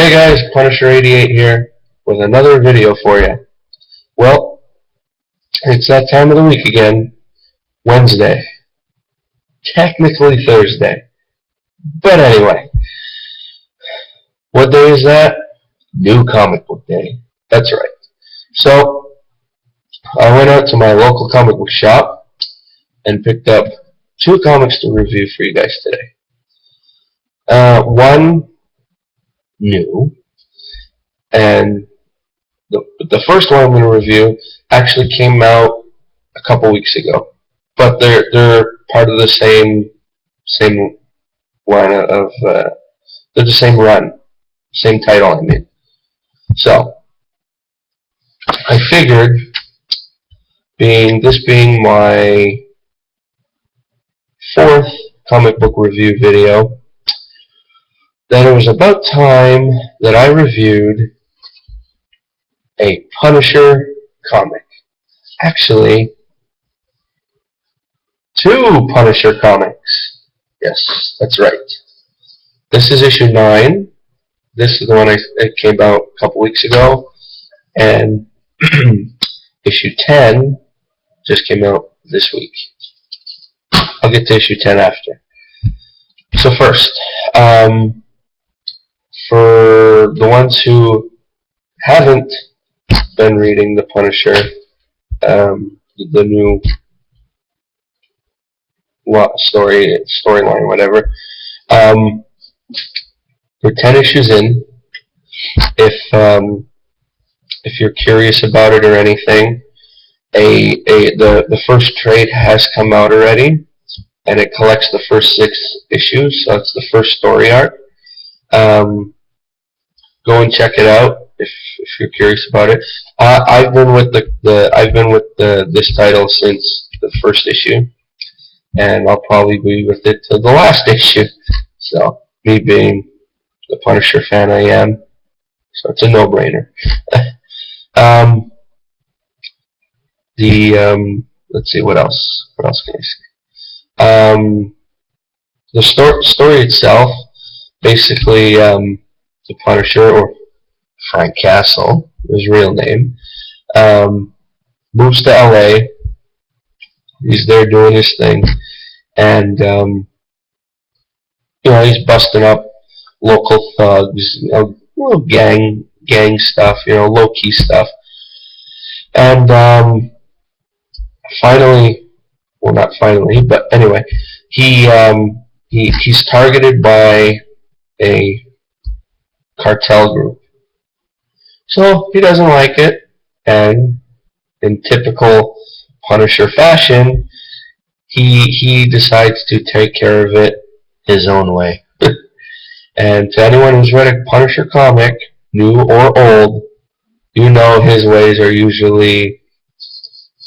Hey guys, Punisher88 here with another video for you. Well, it's that time of the week again, Wednesday. Technically Thursday. But anyway, what day is that? New Comic Book Day. That's right. So, I went out to my local comic book shop and picked up 2 comics to review for you guys today. One new, and the first one I'm going to review actually came out a couple weeks ago, but they're part of the same line of they're the same run, same title. I mean, so I figured, this being my 4th comic book review video, that it was about time that I reviewed a Punisher comic. Actually, 2 Punisher comics. Yes, that's right. This is issue 9. This is the one that came out a couple weeks ago. And issue 10 just came out this week. I'll get to issue 10 after. So first, for the ones who haven't been reading the Punisher, the new storyline, whatever, we're 10 issues in. If you're curious about it or anything, the first trade has come out already, and it collects the first 6 issues, so it's the first story arc. Go and check it out if you're curious about it. I've been with this title since the first issue, and I'll probably be with it till the last issue. So, me being the Punisher fan I am, so it's a no-brainer. Let's see, what else can I say? The story itself, basically, the Punisher, or Frank Castle, his real name, moves to LA. He's there doing his thing, and he's busting up local thugs, little gang stuff, low-key stuff. And finally, well, not finally, but anyway, he's targeted by a cartel group. So he doesn't like it, and in typical Punisher fashion, he decides to take care of it his own way. And to anyone who's read a Punisher comic, new or old, his ways are usually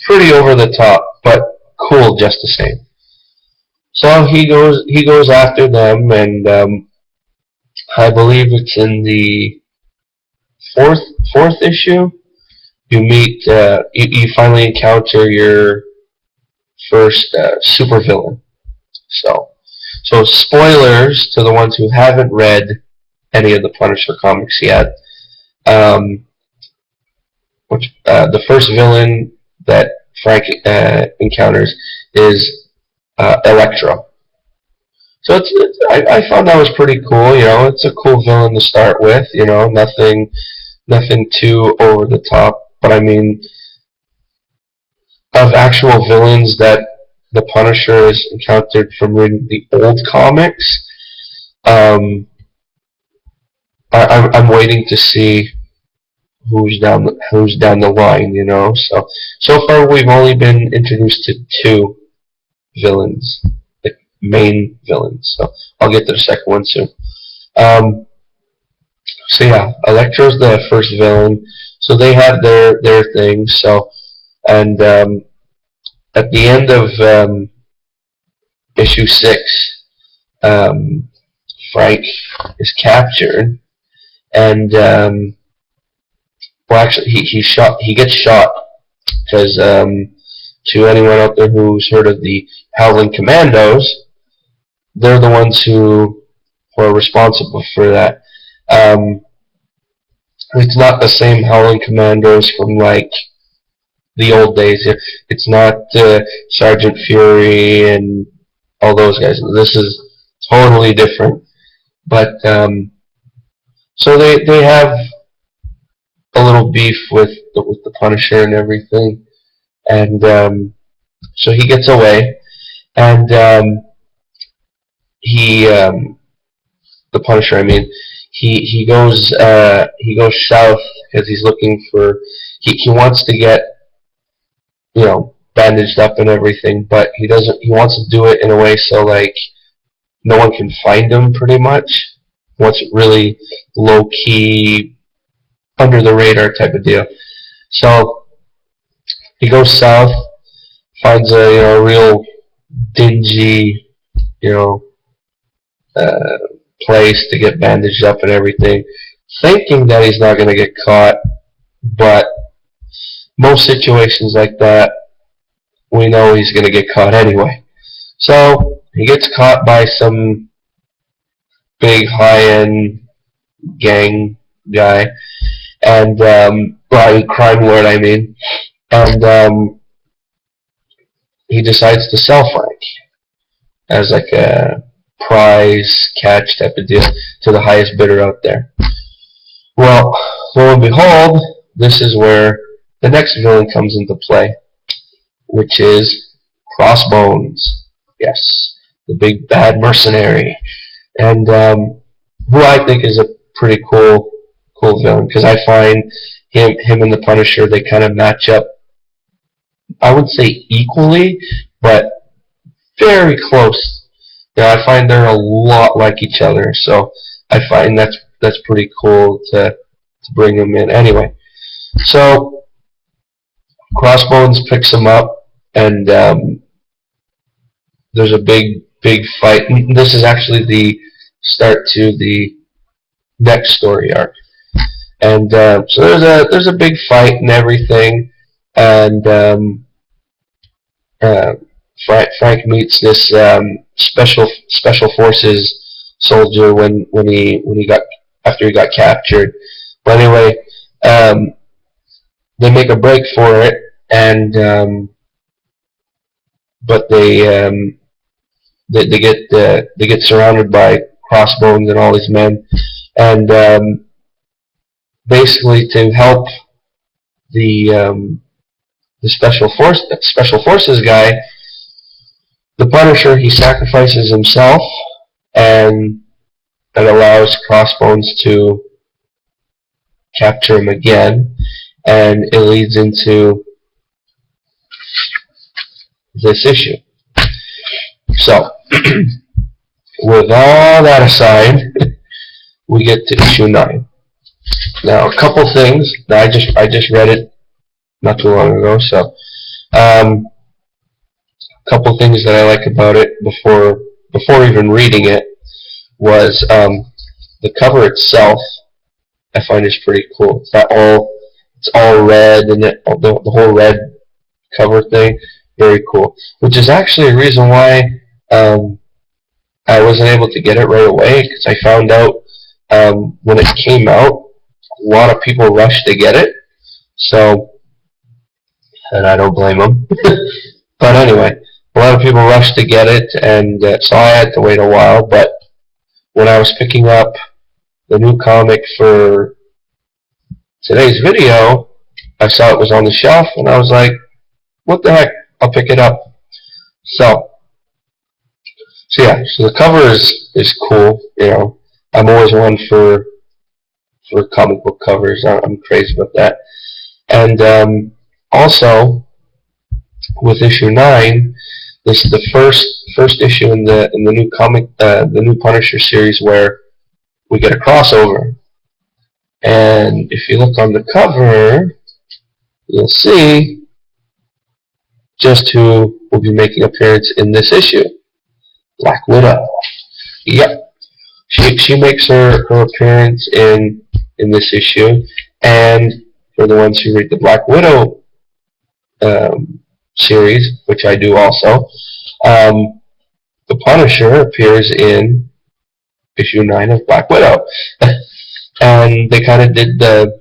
pretty over the top, but cool just the same. So he goes after them, and I believe it's in the fourth issue. You meet, you finally encounter your first supervillain. So spoilers to the ones who haven't read any of the Punisher comics yet. The first villain that Frank encounters is Electro. So I found that was pretty cool. It's a cool villain to start with. Nothing too over the top. But I mean, of actual villains that the Punisher has encountered from reading the old comics, I'm waiting to see who's down the line. So far we've only been introduced to 2 villains, the main villains. So I'll get to the second one soon. So yeah, Electro's the first villain. So they have their thing. So, and at the end of issue 6, Frank is captured, and well, actually, he gets shot because to anyone out there who's heard of the Howling Commandos, they're the ones who are responsible for that. It's not the same Howling Commandos from like the old days. It's not Sergeant Fury and all those guys. This is totally different. But so they have a little beef with the Punisher and everything, and so he gets away, and the Punisher, I mean, he goes south because he's looking for he wants to get bandaged up and everything, but he doesn't. He wants to do it in a way so like no one can find him. Pretty much, he wants it really low key, under the radar type of deal. So he goes south, finds a real dingy place to get bandaged up and everything, thinking that he's not going to get caught, but most situations like that, we know he's going to get caught anyway. So he gets caught by some big high-end gang guy, and crime lord, I mean, and he decides to sell Frank as like a prize catch type of deal to the highest bidder out there. Well, lo and behold, this is where the next villain comes into play, which is Crossbones. Yes, the big bad mercenary, and who I think is a pretty cool villain, because I find him and the Punisher, they kind of match up. I would say equally, but very close. Yeah, I find they're a lot like each other, so I find that's pretty cool to bring them in. Anyway, so Crossbones picks him up, and there's a big fight. This is actually the start to the next story arc, and so there's a big fight and everything, and Frank meets this special forces soldier when he got after he got captured. But anyway, they make a break for it, and but they get surrounded by Crossbones and all these men, and basically to help the special forces guy, the Punisher, he sacrifices himself, and that allows Crossbones to capture him again, and it leads into this issue. So, with all that aside, we get to issue 9. Now, a couple things. Now, I just read it not too long ago, so a couple things that I like about it before even reading it was the cover itself. I find is pretty cool. It's all red, and the whole red cover thing, very cool. Which is actually a reason why I wasn't able to get it right away, because I found out when it came out, a lot of people rushed to get it. So, and I don't blame them. But anyway, a lot of people rushed to get it, and so I had to wait a while. But when I was picking up the new comic for today's video, I saw it was on the shelf, and I was like, what the heck, I'll pick it up. So yeah, so the cover is cool. I'm always one for comic book covers. I'm crazy about that. And also, with issue 9, this is the first issue in the new comic, the new Punisher series, where we get a crossover. And if you look on the cover, you'll see just who will be making an appearance in this issue. Black Widow. Yep. She makes her appearance in this issue. And for the ones who read the Black Widow series, which I do also, the Punisher appears in issue 9 of Black Widow. And they kind of did the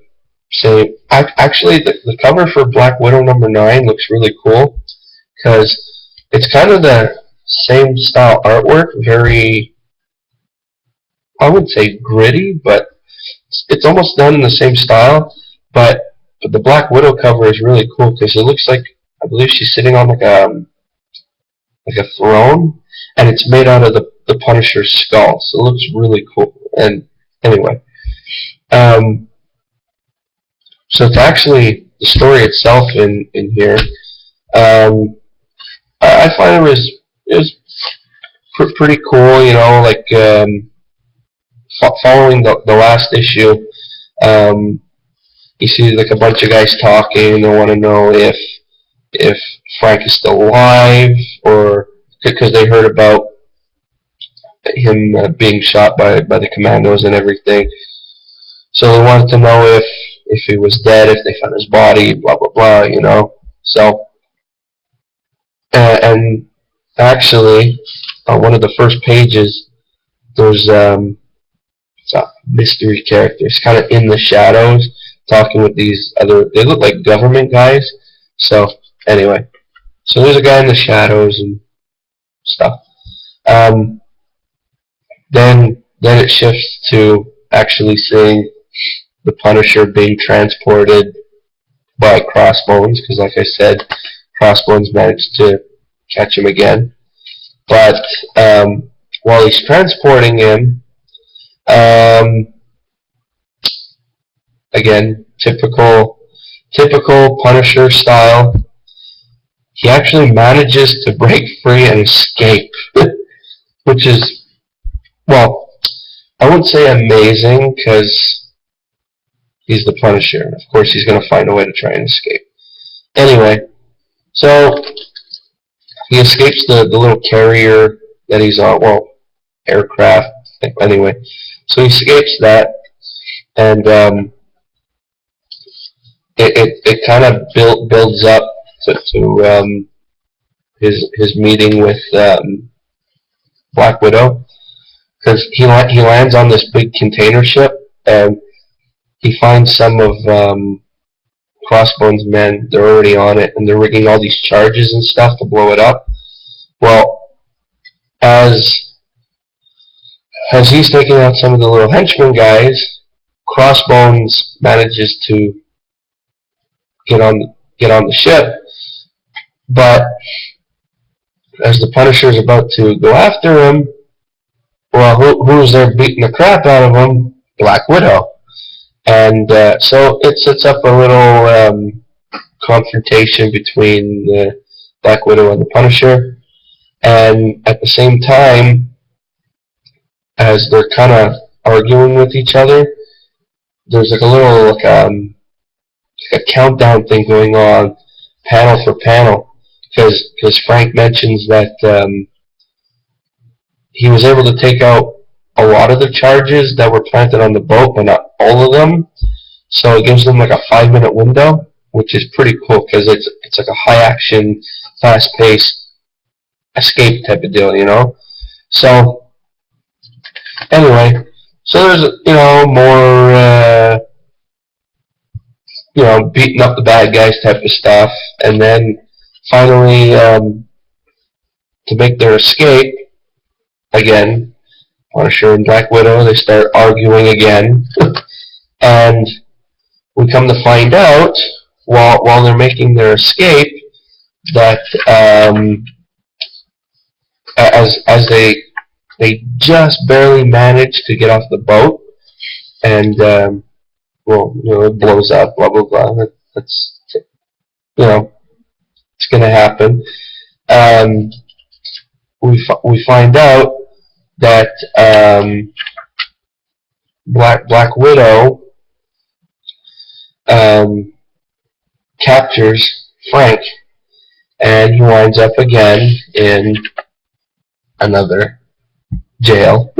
same. Actually, the cover for Black Widow #9 looks really cool because it's kind of the same style artwork, very, I wouldn't say gritty, but it's almost done in the same style. But the Black Widow cover is really cool because it looks like, I believe she's sitting on like a throne, and it's made out of the Punisher's skull. So it looks really cool. And anyway, so it's actually the story itself in here. I find it was pretty cool. You know, like following the last issue. You see like a bunch of guys talking, and they want to know if Frank is still alive, or because they heard about him being shot by the commandos and everything. So they wanted to know if he was dead, if they found his body, blah blah blah. You know. So and actually, on one of the first pages, there's it's a mystery character. It's kind of in the shadows, talking with these other. They look like government guys. So anyway, so there's a guy in the shadows and stuff. Then it shifts to actually seeing the Punisher being transported by Crossbones, because like I said, Crossbones managed to catch him again. But while he's transporting him, again, typical Punisher style, he actually manages to break free and escape, which is, well, I wouldn't say amazing, because he's the Punisher. Of course, he's going to find a way to try and escape. Anyway, so he escapes the little carrier that he's on, well, aircraft, anyway. So he escapes that, and it kind of builds up to his meeting with Black Widow, because he lands on this big container ship, and he finds some of Crossbones' men. They're already on it, and they're rigging all these charges and stuff to blow it up. Well, as he's taking out some of the little henchmen guys, Crossbones manages to get on the ship, but as the Punisher is about to go after him, well, who's there beating the crap out of him? Black Widow. And so it sets up a little confrontation between Black Widow and the Punisher, and at the same time, as they're kind of arguing with each other, there's like a little like a countdown thing going on, panel for panel, because Frank mentions that he was able to take out a lot of the charges that were planted on the boat, but not all of them. So it gives them like a 5-minute window, which is pretty cool, because it's like a high action, fast paced escape type of deal, you know. So anyway, so there's more beating up the bad guys type of stuff, and then finally to make their escape again, Punisher and Black Widow, they start arguing again, and we come to find out while they're making their escape that as they just barely manage to get off the boat, and it blows up, blah blah blah. That's it's gonna happen. We find out that Black Widow captures Frank, and he winds up again in another jail,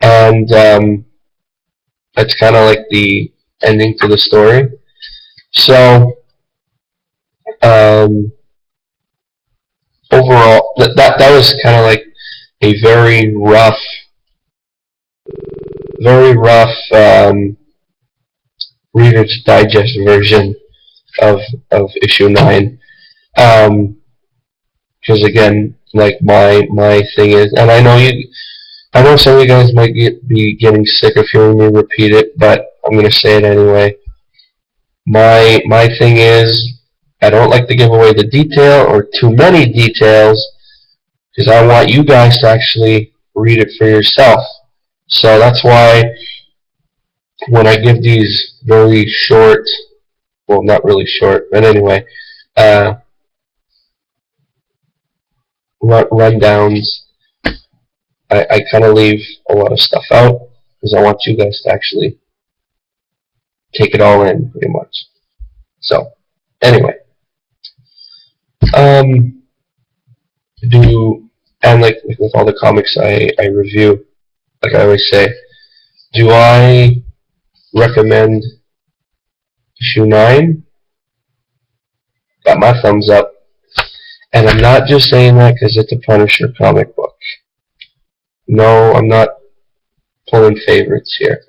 and that's kind of like the ending to the story. So overall, that was kind of like a very rough Reader's Digest version of issue 9. Because again, like my thing is, and I know some of you guys might be getting sick of hearing me repeat it, but I'm gonna say it anyway. My thing is, I don't like to give away the detail or too many details, because I want you guys to actually read it for yourself. So that's why when I give these very short, well, not really short, but anyway, rundowns, I kind of leave a lot of stuff out because I want you guys to actually take it all in, pretty much. So, anyway, and like with all the comics I review, like I always say, do I recommend issue 9? Got my thumbs up. And I'm not just saying that because it's a Punisher comic book. No, I'm not pulling favorites here.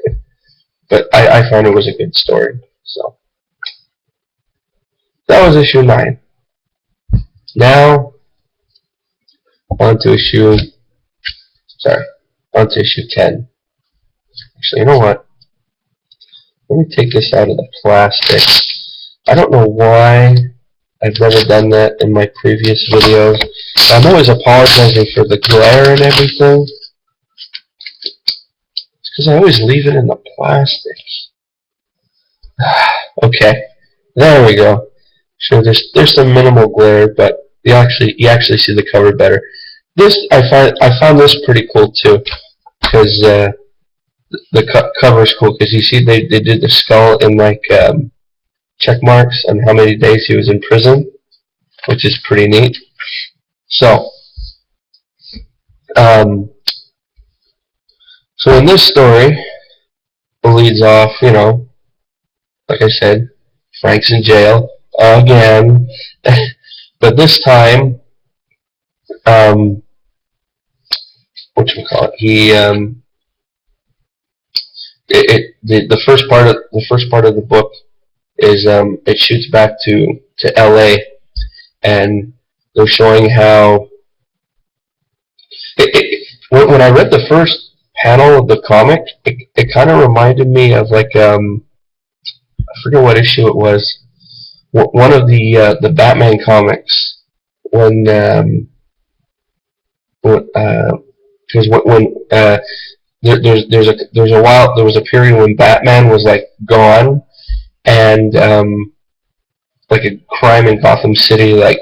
But I found it was a good story. So that was issue 9. Now on to issue 10. Actually, you know what? Let me take this out of the plastic. I don't know why I've never done that in my previous videos. I'm always apologizing for the glare and everything. It's because I always leave it in the plastic. Okay, there we go. So there's some minimal glare, but you actually see the cover better. This I found this pretty cool too, because the cover is cool. Because you see they did the skull in like check marks on how many days he was in prison, which is pretty neat. So, so in this story, it leads off, like I said, Frank's in jail again, but this time, whatchamacallit, he the first part of the book is it shoots back to LA, and they're showing how when I read the first panel of the comic, it kind of reminded me of like I forget what issue it was, one of the Batman comics, when because when there was a period when Batman was like gone, and like a crime in Gotham City like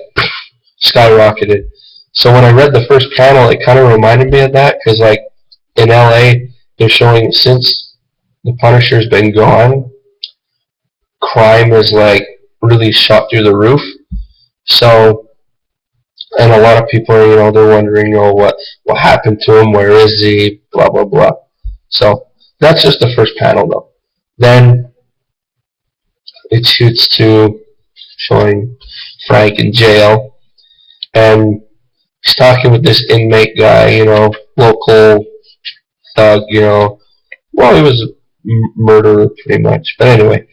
skyrocketed. So when I read the first panel, it kind of reminded me of that, because like in LA, they're showing since the Punisher's been gone, crime is like really shot through the roof. So, and a lot of people are, they're wondering, what happened to him? Where is he? Blah blah blah. So that's just the first panel, though. Then it shoots to showing Frank in jail, and he's talking with this inmate guy, local thug, well, he was a murderer pretty much. But anyway,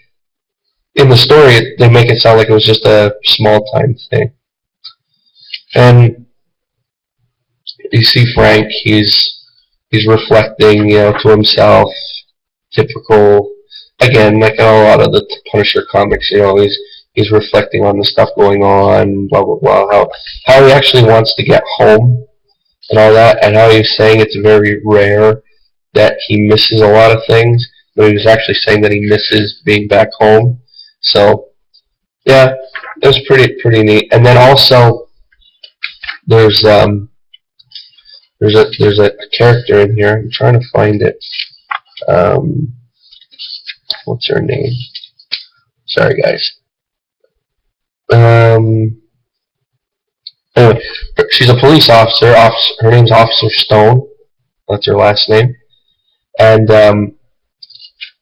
in the story, they make it sound like it was just a small-time thing. And you see Frank, he's reflecting, to himself, typical, again, like in a lot of the Punisher comics, he's reflecting on the stuff going on, blah blah blah, how he actually wants to get home and all that, and how he's saying it's very rare that he misses a lot of things, but he was actually saying that he misses being back home. So yeah, it was pretty neat. And then also there's a character in here. I'm trying to find it. What's her name? Sorry guys. Anyway, she's a police officer. Her name's Officer Stone. That's her last name. And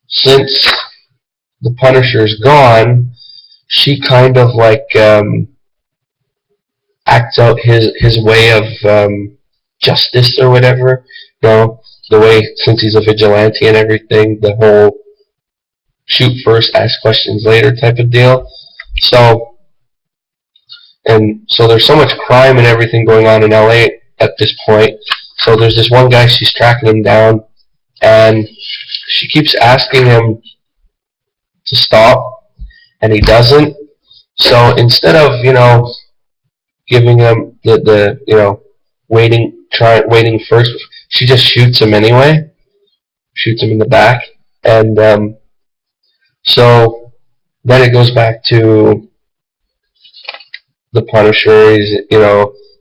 since the Punisher's gone, she kind of like acts out his way of justice or whatever. The way, since he's a vigilante and everything, the whole shoot first, ask questions later type of deal. So there's so much crime and everything going on in LA at this point. So there's this one guy, she's tracking him down, and she keeps asking him to stop, and he doesn't. So instead of, giving him the waiting first, she just shoots him anyway. Shoots him in the back, and so then it goes back to the Punisher.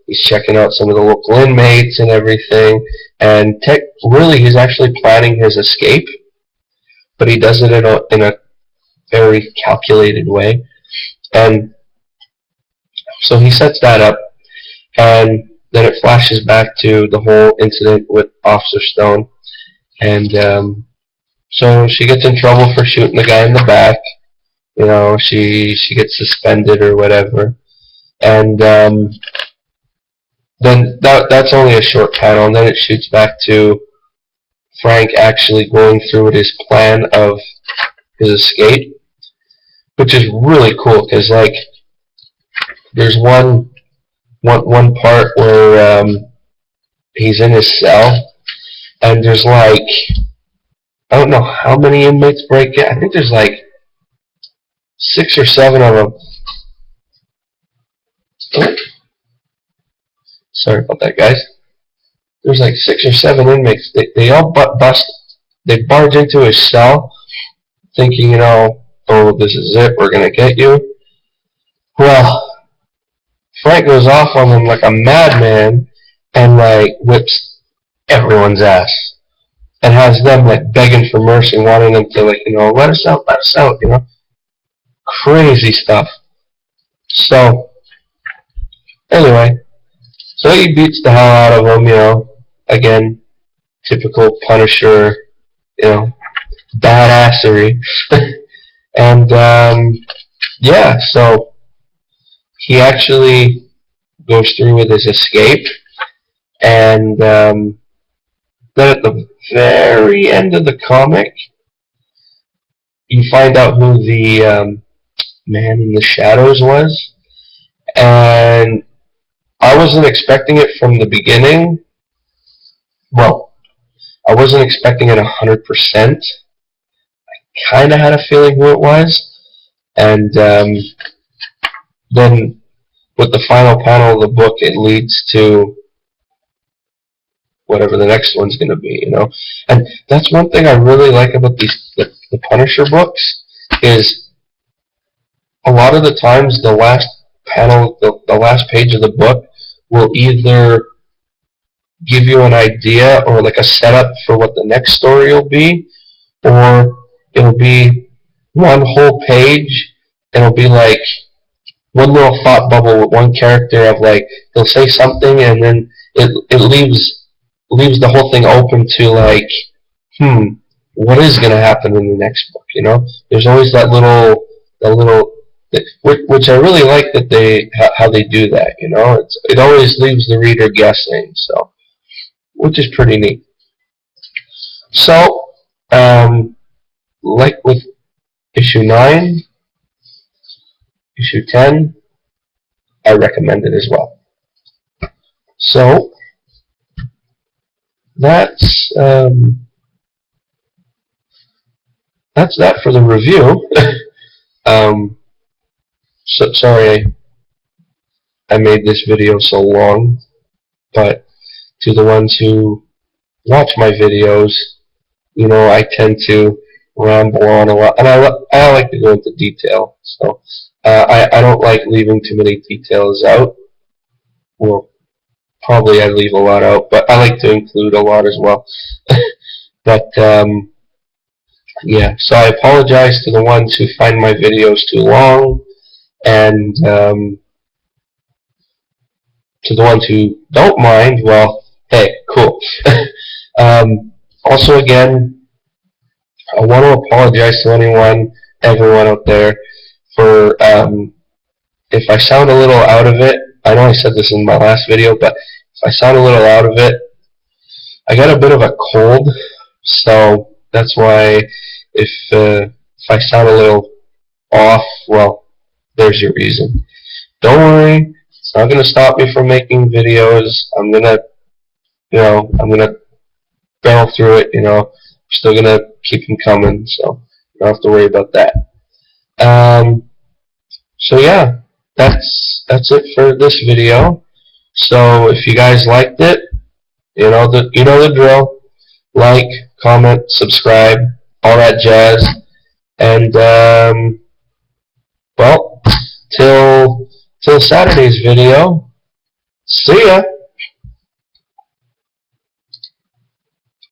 He's checking out some of the local inmates and everything, and really he's actually planning his escape, but he does it in a very calculated way. And so he sets that up, and then it flashes back to the whole incident with Officer Stone, and so she gets in trouble for shooting the guy in the back. She gets suspended or whatever, and then that's only a short panel, and then it shoots back to Frank actually going through with his plan of his escape, which is really cool because there's one part where he's in his cell, and there's I don't know how many inmates break it. I think there's 6 or 7 of them. Oh. Sorry about that, guys. There's 6 or 7 inmates. They all they barge into his cell thinking, oh, this is it, we're going to get you. Well, Frank goes off on them like a madman and whips everyone's ass and has them begging for mercy, wanting them to let us out, crazy stuff. So anyway, so he beats the hell out of them, again, typical Punisher, badassery. And yeah, so he actually goes through with his escape, and then at the very end of the comic, you find out who the man in the shadows was, and I wasn't expecting it from the beginning. Well, I wasn't expecting it 100%. I kind of had a feeling who it was, and then with the final panel of the book, it leads to whatever the next one's going to be, And that's one thing I really like about the Punisher books, is a lot of the times the last panel, the last page of the book will either give you an idea or a setup for what the next story will be, or it'll be one whole page, and it'll be one little thought bubble with one character of they'll say something, and then it leaves the whole thing open to what is going to happen in the next book, There's always that little which I really like that how they do that, it always leaves the reader guessing, so, which is pretty neat. So, like with issue 9, issue 10, I recommend it as well. So, that's that for the review. So sorry I made this video so long, but to the ones who watch my videos, I tend to ramble on a lot, and I like to go into detail. So I don't like leaving too many details out. Well, probably I leave a lot out, but I like to include a lot as well. But yeah, so I apologize to the ones who find my videos too long, and to the ones who don't mind, well, hey, cool. Also, again, I want to apologize to everyone out there, for if I sound a little out of it. I know I said this in my last video, but if I sound a little out of it, I got a bit of a cold, so that's why if if I sound a little off, well, there's your reason. Don't worry, it's not going to stop me from making videos. I'm going to, I'm going to barrel through it, I'm still going to keep them coming, so you don't have to worry about that. So yeah, that's it for this video. So if you guys liked it, you know the drill. Like, comment, subscribe, all that jazz. And well, till Saturday's video. See ya.